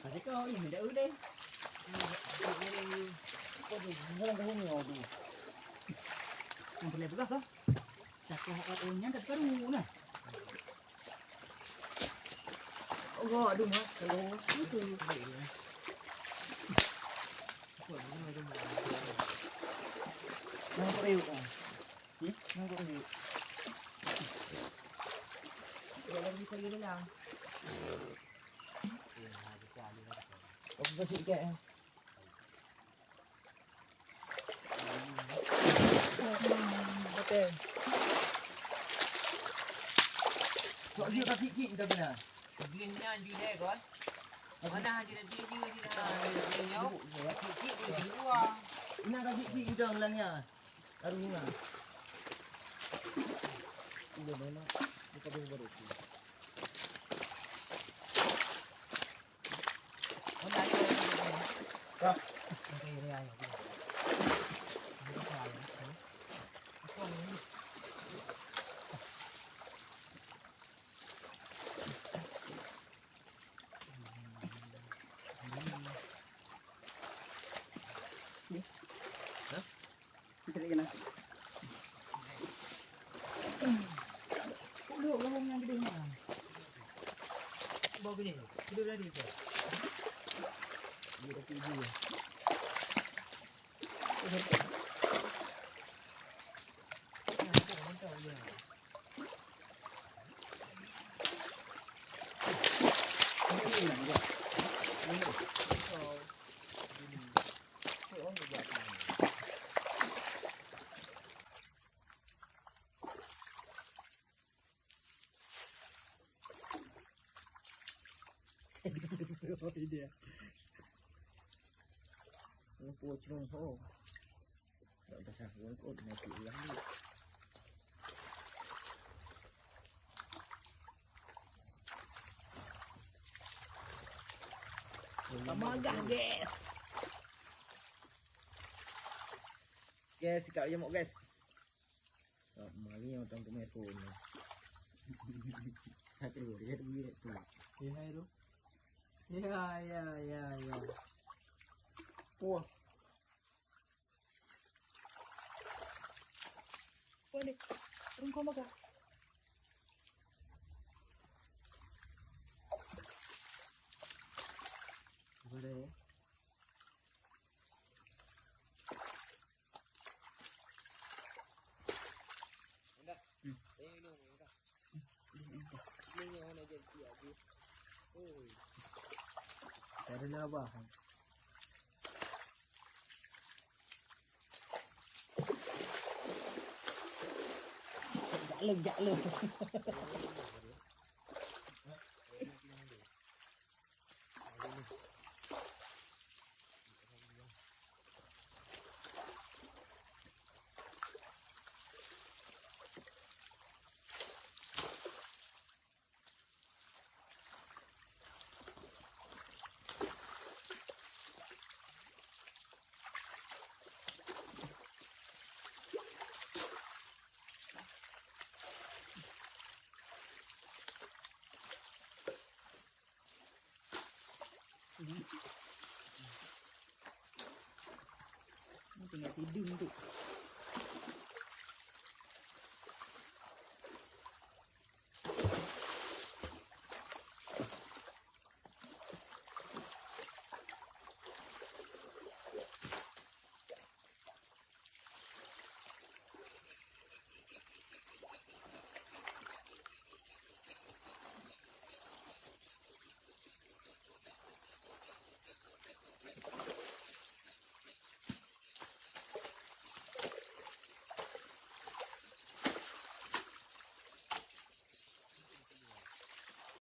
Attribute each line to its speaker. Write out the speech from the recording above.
Speaker 1: Kasi kau ini dah udah. Yang boleh bekas lah. Cakap orang dah karu nah. Oh, aduh mas. Kalau itu. Nang koreo kan. Nang koreo. Ya lagi kali ni lang. Huwag ba siya kaya? Betul. So dia tak fikir kita kena.
Speaker 2: Belinya juga kan. Mana dia dia dia. Ya, fikir dia dua.
Speaker 1: Ina tak fikir kita ulangnya. Aruna. Udah mana? Kita baru. Ya. Okey, ini ayo. Kita lagi nak. Duduk lorong yang gede mana?
Speaker 2: Bawa gini. Duduk tadi tu.
Speaker 1: Dia dah pergi. Dia. Puas cerong ho. Tak pasal orang kot mati ulang ni.
Speaker 2: Pamagah guys.
Speaker 1: Guys, kat dia mau guys. Tak mari yang tang punya phone. Tak terus dia tu.
Speaker 2: Ya itu. Ya.
Speaker 1: Wah.
Speaker 2: Boleh. Turun kau makan.
Speaker 1: Boleh. Cara nak apa? Jalan. Ini tinggal tidur tu.